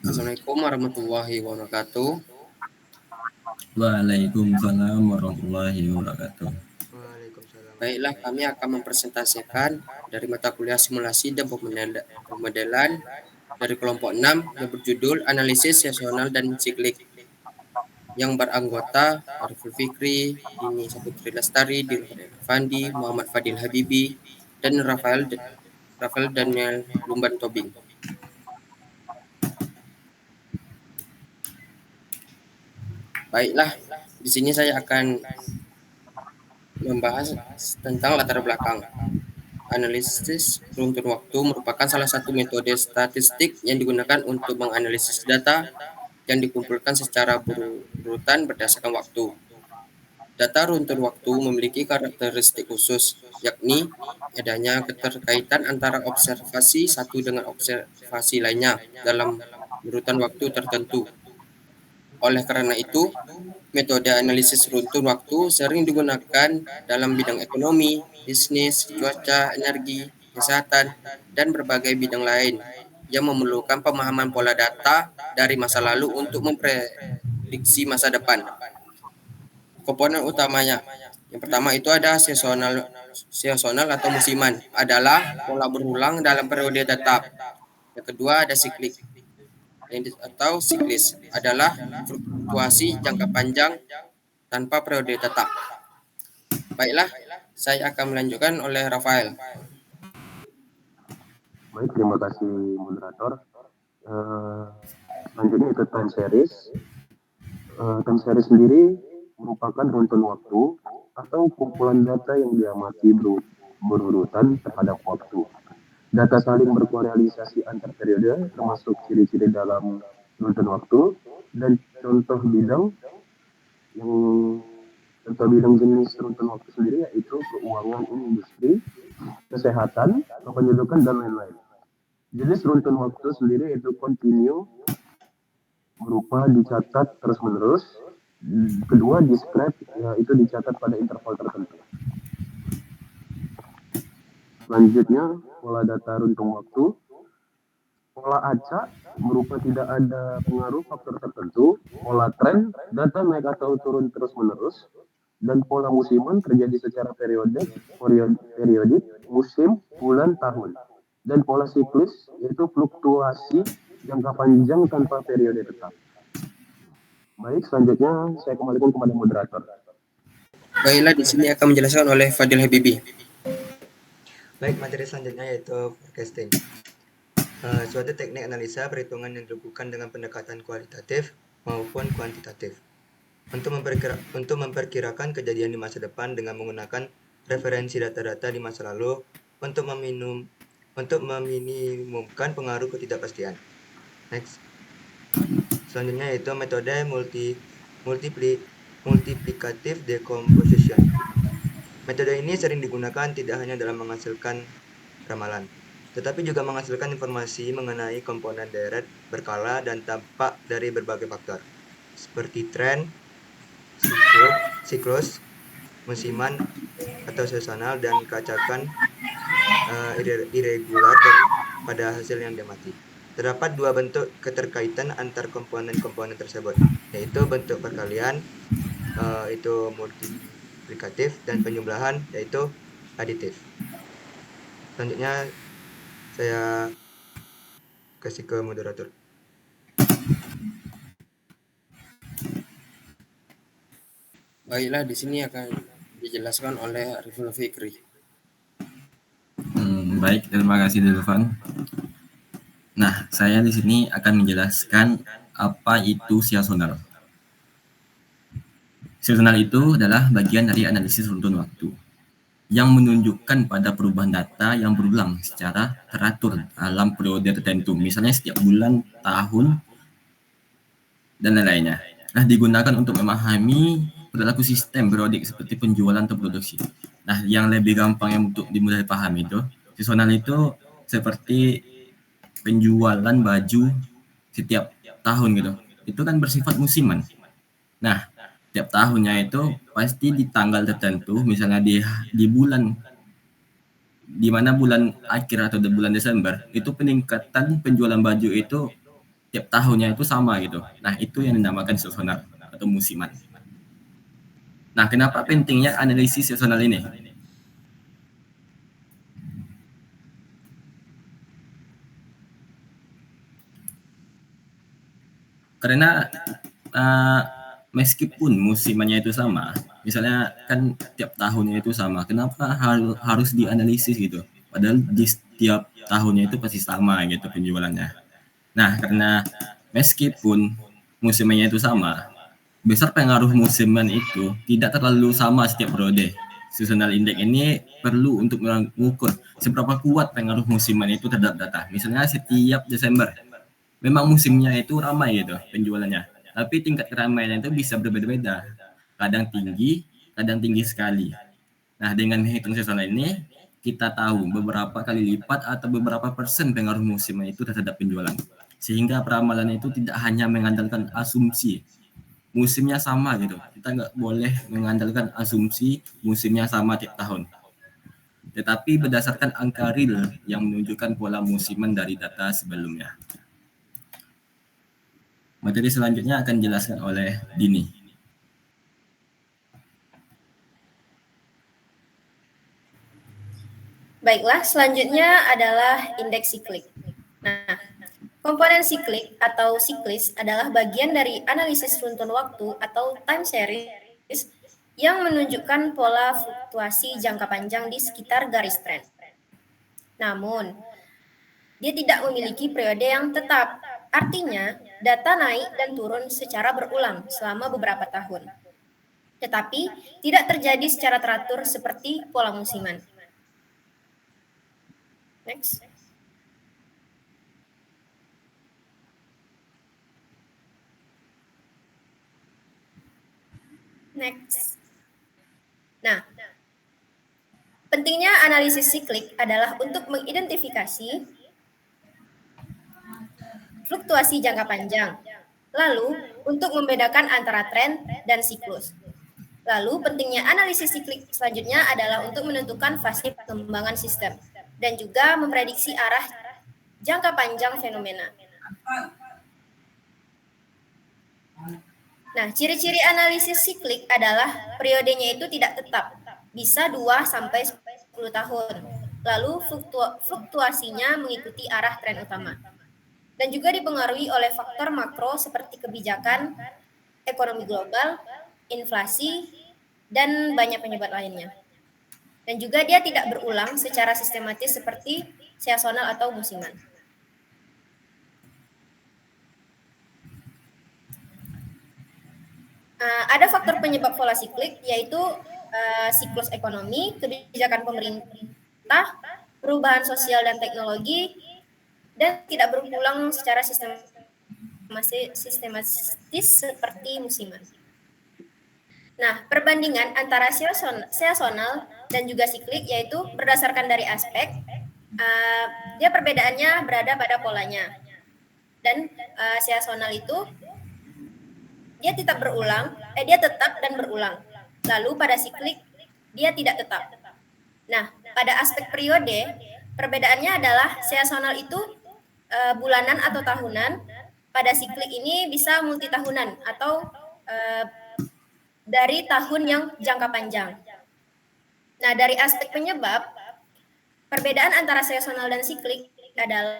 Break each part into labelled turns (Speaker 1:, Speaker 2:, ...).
Speaker 1: Assalamualaikum warahmatullahi wabarakatuh.
Speaker 2: Waalaikumsalam warahmatullahi wabarakatuh.
Speaker 3: Waalaikumsalam
Speaker 1: Baiklah, kami akan mempresentasikan dari mata kuliah simulasi dan pemodelan dari kelompok 6 yang berjudul Analisis Sesional dan Siklik yang beranggota Ariful Fikri, Dini Saputri Lestari, Dilhar Fandi, Muhammad Fadil Habibi, dan Rafael Daniel Lumban Tobing. Baiklah, di sini saya akan membahas tentang latar belakang. Analisis runtun waktu merupakan salah satu metode statistik yang digunakan untuk menganalisis data yang dikumpulkan secara berurutan berdasarkan waktu. Data runtun waktu memiliki karakteristik khusus, yakni adanya keterkaitan antara observasi satu dengan observasi lainnya dalam urutan waktu tertentu. Oleh karena itu, metode analisis runtun waktu sering digunakan dalam bidang ekonomi, bisnis, cuaca, energi, kesehatan, dan berbagai bidang lain yang memerlukan pemahaman pola data dari masa lalu untuk memprediksi masa depan. Komponen utamanya, yang pertama itu ada seasonal atau musiman, adalah pola berulang dalam periode tetap. Yang kedua ada siklik atau siklis, adalah fluktuasi jangka panjang tanpa periode tetap. Baiklah, saya akan melanjutkan oleh Rafael.
Speaker 4: Baik, terima kasih moderator. Selanjutnya itu time series. Time series sendiri merupakan runtun waktu atau kumpulan data yang diamati berurutan terhadap waktu. Data saling berkorelasi antar periode, termasuk ciri-ciri dalam runtun waktu dan contoh bidang jenis runtun waktu sendiri yaitu keuangan, industri, kesehatan, kependudukan, dan lain-lain. Jenis runtun waktu sendiri yaitu continue, berupa dicatat terus-menerus. Kedua, discrete, yaitu dicatat pada interval tertentu. Selanjutnya, pola data runtun waktu. Pola acak berupa tidak ada pengaruh faktor tertentu. Pola tren, data naik atau turun terus-menerus. Dan pola musiman terjadi secara periodik, musim, bulan, tahun. Dan pola siklis yaitu fluktuasi jangka panjang tanpa periode tetap. Baik, selanjutnya saya kembalikan kepada moderator.
Speaker 1: Baiklah, di sini akan menjelaskan oleh Fadil Habibi.
Speaker 3: Baik, materi selanjutnya yaitu forecasting. Suatu teknik analisa perhitungan yang dilakukan dengan pendekatan kualitatif maupun kuantitatif untuk memperkirakan kejadian di masa depan dengan menggunakan referensi data-data di masa lalu untuk meminimumkan pengaruh ketidakpastian. Next. Selanjutnya yaitu metode multiplicative decomposition. Metode ini sering digunakan tidak hanya dalam menghasilkan ramalan, tetapi juga menghasilkan informasi mengenai komponen deret berkala dan dampak dari berbagai faktor, seperti tren, siklus, musiman atau seasonal, dan kelacakan irregular pada hasil yang diamati. Terdapat dua bentuk keterkaitan antar komponen-komponen tersebut, yaitu bentuk perkalian, itu multiplikatif, dan penjumlahan, yaitu aditif. Selanjutnya saya kasih ke moderator.
Speaker 1: Baiklah, di sini akan dijelaskan oleh Ariful Fikri.
Speaker 2: Baik, terima kasih Dilvan. Nah, saya di sini akan menjelaskan apa itu seasonal. Seasonal itu adalah bagian dari analisis runtun waktu yang menunjukkan pada perubahan data yang berulang secara teratur dalam periode tertentu, misalnya setiap bulan, tahun, dan lain-lainnya. Nah, digunakan untuk memahami perilaku sistem periodik seperti penjualan atau produksi. Nah, yang lebih gampang yang untuk dimudah dipahami itu, seasonal itu seperti penjualan baju setiap tahun gitu. Itu kan bersifat musiman. Nah, tiap tahunnya itu pasti di tanggal tertentu, misalnya di bulan, di mana bulan akhir atau di bulan Desember, itu peningkatan penjualan baju itu tiap tahunnya itu sama gitu. Nah, itu yang dinamakan sezonal atau musiman. Nah, kenapa pentingnya analisis sezonal ini? Karena meskipun musimannya itu sama, misalnya kan tiap tahunnya itu sama, kenapa harus dianalisis gitu? Padahal di setiap tahunnya itu pasti sama gitu penjualannya. Nah, karena meskipun musimannya itu sama, besar pengaruh musiman itu tidak terlalu sama setiap periode. Seasonal index ini perlu untuk mengukur seberapa kuat pengaruh musiman itu terhadap data. Misalnya setiap Desember, memang musimnya itu ramai gitu penjualannya. Tapi tingkat keramaian itu bisa berbeda-beda. Kadang tinggi sekali. Nah, dengan menghitung seasonal ini, kita tahu beberapa kali lipat atau beberapa persen pengaruh musiman itu terhadap penjualan. Sehingga peramalan itu tidak hanya mengandalkan asumsi musimnya sama gitu. Kita nggak boleh mengandalkan asumsi musimnya sama tiap tahun. Tetapi berdasarkan angka real yang menunjukkan pola musiman dari data sebelumnya. Materi selanjutnya akan dijelaskan oleh Dini.
Speaker 5: Baiklah, selanjutnya adalah indeks siklik. Nah, komponen siklik atau siklis adalah bagian dari analisis runtun waktu atau time series yang menunjukkan pola fluktuasi jangka panjang di sekitar garis tren. Namun, dia tidak memiliki periode yang tetap. Artinya, data naik dan turun secara berulang selama beberapa tahun. Tetapi, tidak terjadi secara teratur seperti pola musiman. Next. Nah, pentingnya analisis siklik adalah untuk mengidentifikasi fluktuasi jangka panjang, lalu untuk membedakan antara tren dan siklus. Lalu pentingnya analisis siklik selanjutnya adalah untuk menentukan fase pengembangan sistem dan juga memprediksi arah jangka panjang fenomena. Nah, ciri-ciri analisis siklik adalah periodenya itu tidak tetap, bisa 2-10 tahun. Lalu fluktuasinya mengikuti arah tren utama. Dan juga dipengaruhi oleh faktor makro seperti kebijakan, ekonomi global, inflasi, dan banyak penyebab lainnya. Dan juga dia tidak berulang secara sistematis seperti seasonal atau musiman. Ada faktor penyebab pola siklik, yaitu siklus ekonomi, kebijakan pemerintah, perubahan sosial dan teknologi, dan tidak berulang secara sistematis seperti musiman. Nah, perbandingan antara seasonal dan juga siklik yaitu berdasarkan dari aspek, dia perbedaannya berada pada polanya. Dan seasonal itu dia tetap dan berulang. Lalu pada siklik dia tidak tetap. Nah, pada aspek periode perbedaannya adalah seasonal itu bulanan atau tahunan. Pada siklik ini bisa multitahunan atau dari tahun yang jangka panjang. Nah, dari aspek penyebab perbedaan antara seasonal dan siklik adalah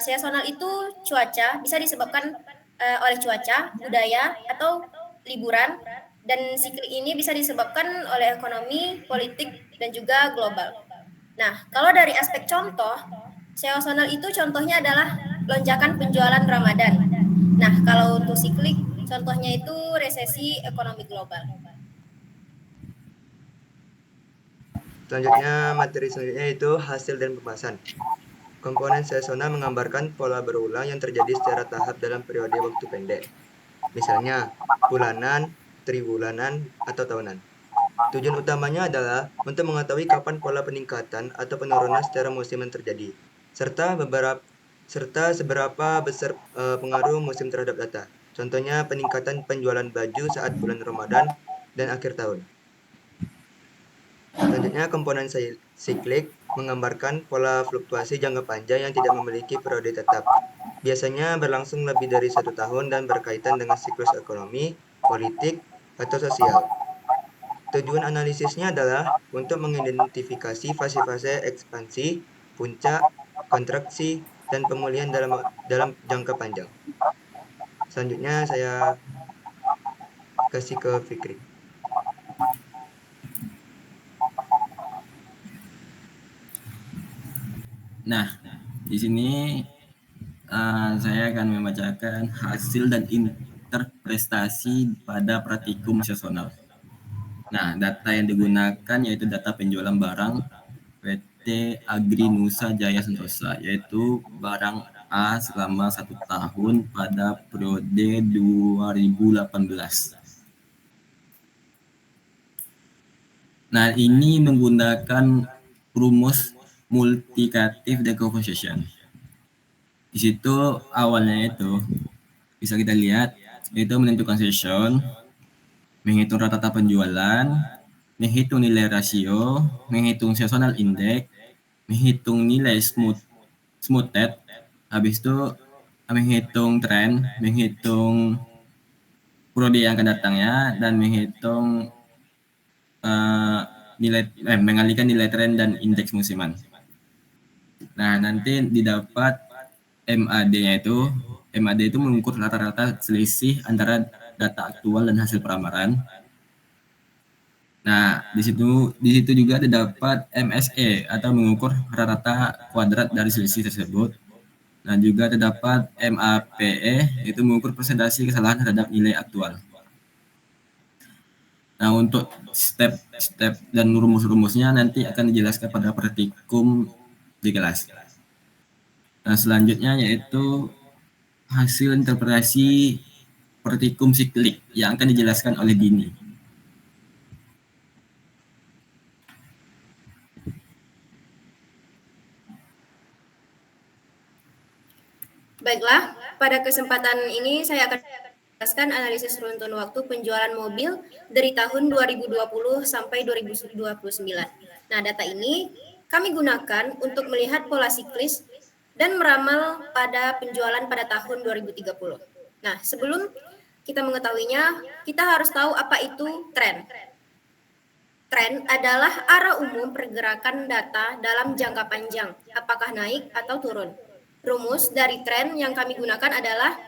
Speaker 5: seasonal itu cuaca bisa disebabkan oleh cuaca, budaya, atau liburan, dan siklik ini bisa disebabkan oleh ekonomi, politik, dan juga global. Nah, kalau dari aspek contoh, seasonal itu contohnya adalah lonjakan penjualan Ramadan. Nah, kalau untuk siklik, contohnya itu resesi ekonomi global.
Speaker 3: Selanjutnya, materi selanjutnya itu hasil dan pembahasan. Komponen seasonal menggambarkan pola berulang yang terjadi secara tahap dalam periode waktu pendek. Misalnya, bulanan, tribulanan, atau tahunan. Tujuan utamanya adalah untuk mengetahui kapan pola peningkatan atau penurunan secara musiman terjadi, serta seberapa besar pengaruh musim terhadap data. Contohnya peningkatan penjualan baju saat bulan Ramadan dan akhir tahun. Selanjutnya, komponen siklik menggambarkan pola fluktuasi jangka panjang yang tidak memiliki periode tetap. biasanya berlangsung lebih dari 1 tahun dan berkaitan dengan siklus ekonomi, politik, atau sosial. Tujuan analisisnya adalah untuk mengidentifikasi fase-fase ekspansi, puncak, kontraksi, dan pemulihan dalam jangka panjang. Selanjutnya saya kasih ke Fikri.
Speaker 2: Nah, di sini saya akan membacakan hasil dan interpretasi pada praktikum sesonal. Nah, data yang digunakan yaitu data penjualan barang PT Agri Nusa Jaya Sentosa, yaitu barang A selama 1 tahun pada periode 2018. Nah, ini menggunakan rumus multiplicative decomposition. Di situ awalnya itu bisa kita lihat itu menentukan session, menghitung rata-rata penjualan, menghitung nilai rasio, menghitung seasonal index, menghitung nilai smoothed, habis itu menghitung tren, menghitung periode yang akan datangnya, dan menghitung mengalihkan nilai tren dan indeks musiman. Nah, nanti didapat MAD-nya itu. MAD itu mengukur rata-rata selisih antara data aktual dan hasil peramaran. Nah, di situ juga terdapat MSE atau mengukur rata-rata kuadrat dari selisih tersebut. Nah, juga terdapat MAPE, itu mengukur persentase kesalahan terhadap nilai aktual. Nah, untuk step-step dan rumus-rumusnya nanti akan dijelaskan pada praktikum di kelas. Nah, selanjutnya yaitu hasil interpretasi praktikum siklik yang akan dijelaskan oleh Dini.
Speaker 5: Baiklah, pada kesempatan ini saya akan menjelaskan analisis runtun waktu penjualan mobil dari tahun 2020 sampai 2029. Nah, data ini kami gunakan untuk melihat pola siklis dan meramal pada penjualan pada tahun 2030. Nah, sebelum kita mengetahuinya, kita harus tahu apa itu tren. Tren adalah arah umum pergerakan data dalam jangka panjang, apakah naik atau turun. Rumus dari tren yang kami gunakan adalah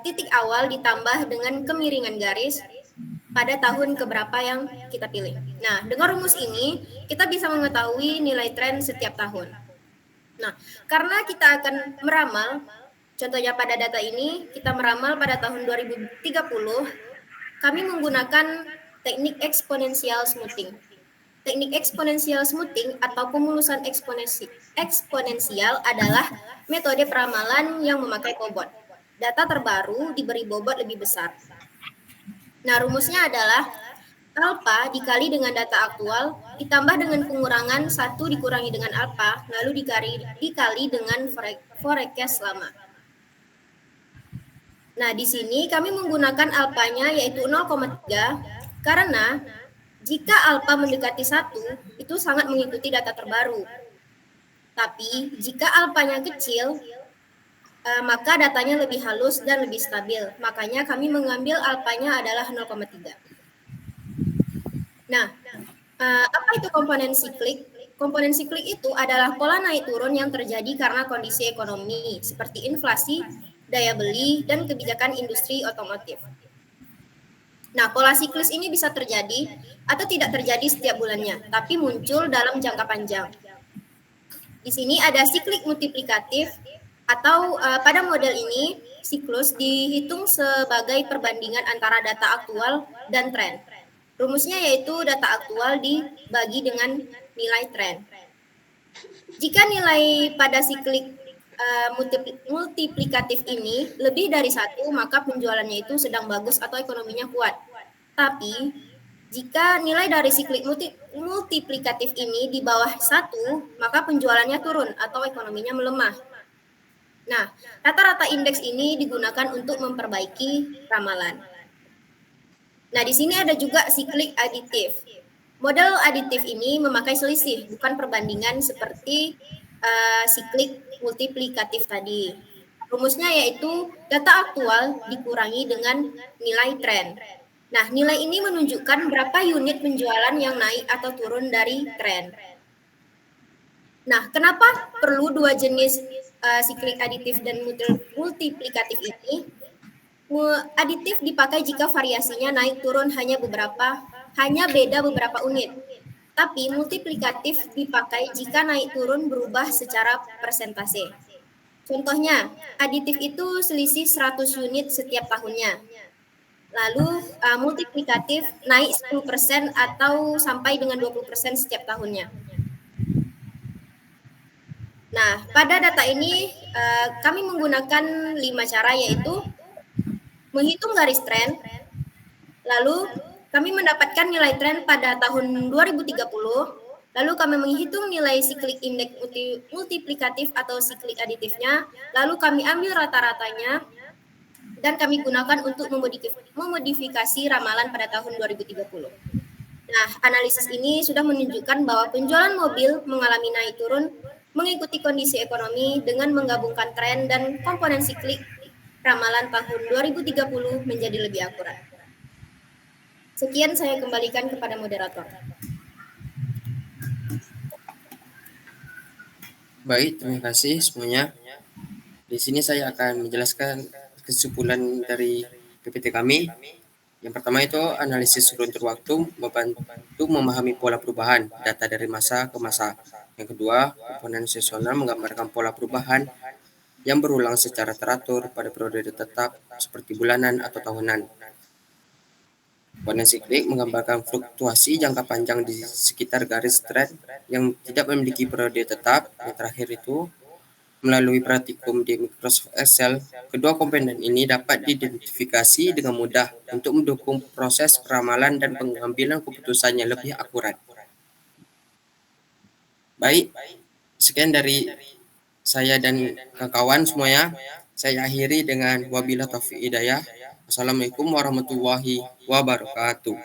Speaker 5: titik awal ditambah dengan kemiringan garis pada tahun keberapa yang kita pilih. Nah, dengan rumus ini, kita bisa mengetahui nilai tren setiap tahun. Nah, karena kita akan meramal, contohnya pada data ini, kita meramal pada tahun 2030, kami menggunakan teknik eksponensial smoothing. Teknik eksponensial smoothing atau pemulusan eksponensial adalah metode peramalan yang memakai bobot. Data terbaru diberi bobot lebih besar. Nah, rumusnya adalah alfa dikali dengan data aktual ditambah dengan pengurangan 1 dikurangi dengan alfa, lalu dikali dengan forecast lama. Nah, di sini kami menggunakan alfanya yaitu 0,3 karena jika alfa mendekati 1, itu sangat mengikuti data terbaru. Tapi jika alfanya kecil, maka datanya lebih halus dan lebih stabil. Makanya kami mengambil alfanya adalah 0,3. Nah, apa itu komponen siklik? Komponen siklik itu adalah pola naik turun yang terjadi karena kondisi ekonomi seperti inflasi, daya beli, dan kebijakan industri otomotif. Nah, pola siklis ini bisa terjadi atau tidak terjadi setiap bulannya, tapi muncul dalam jangka panjang. Di sini ada siklik multiplikatif atau pada model ini siklus dihitung sebagai perbandingan antara data aktual dan tren. Rumusnya yaitu data aktual dibagi dengan nilai tren. Jika nilai pada siklik multiplikatif ini lebih dari 1, maka penjualannya itu sedang bagus atau ekonominya kuat. Tapi jika nilai dari siklik multiplikatif ini di bawah 1, maka penjualannya turun atau ekonominya melemah. Nah, rata-rata indeks ini digunakan untuk memperbaiki ramalan. Nah, di sini ada juga siklik aditif. Model aditif ini memakai selisih, bukan perbandingan seperti siklik multiplikatif tadi. Rumusnya yaitu data aktual dikurangi dengan nilai tren. Nah, nilai ini menunjukkan berapa unit penjualan yang naik atau turun dari tren. Nah, kenapa perlu dua jenis siklik aditif dan multiplikatif ini? Aditif dipakai jika variasinya naik turun hanya beda beberapa unit. Tapi multiplikatif dipakai jika naik turun berubah secara persentase. Contohnya, aditif itu selisih 100 unit setiap tahunnya. Lalu multiplikatif naik 10% atau sampai dengan 20% setiap tahunnya. Nah, pada data ini kami menggunakan 5 cara, yaitu menghitung garis tren, lalu kami mendapatkan nilai tren pada tahun 2030, lalu kami menghitung nilai siklik indeks multiplikatif atau siklik aditifnya, lalu kami ambil rata-ratanya, dan kami gunakan untuk memodifikasi ramalan pada tahun 2030. Nah, analisis ini sudah menunjukkan bahwa penjualan mobil mengalami naik turun mengikuti kondisi ekonomi dengan menggabungkan tren dan komponen siklik. Ramalan tahun 2030 menjadi lebih akurat. Sekian saya kembalikan kepada moderator.
Speaker 1: Baik, terima kasih semuanya. Di sini saya akan menjelaskan kesimpulan dari PPT kami. Yang pertama itu analisis runtur waktu membantu memahami pola perubahan data dari masa ke masa. Yang kedua, komponen seasonal menggambarkan pola perubahan yang berulang secara teratur pada periode tetap seperti bulanan atau tahunan. Komponen siklik menggambarkan fluktuasi jangka panjang di sekitar garis tren yang tidak memiliki periode tetap. Yang terakhir itu melalui praktikum di Microsoft Excel, kedua komponen ini dapat diidentifikasi dengan mudah untuk mendukung proses peramalan dan pengambilan keputusan yang lebih akurat. Baik, sekian dari saya dan kawan semuanya. Saya akhiri dengan wabillahi taufiq hidayah. Assalamualaikum warahmatullahi wabarakatuh.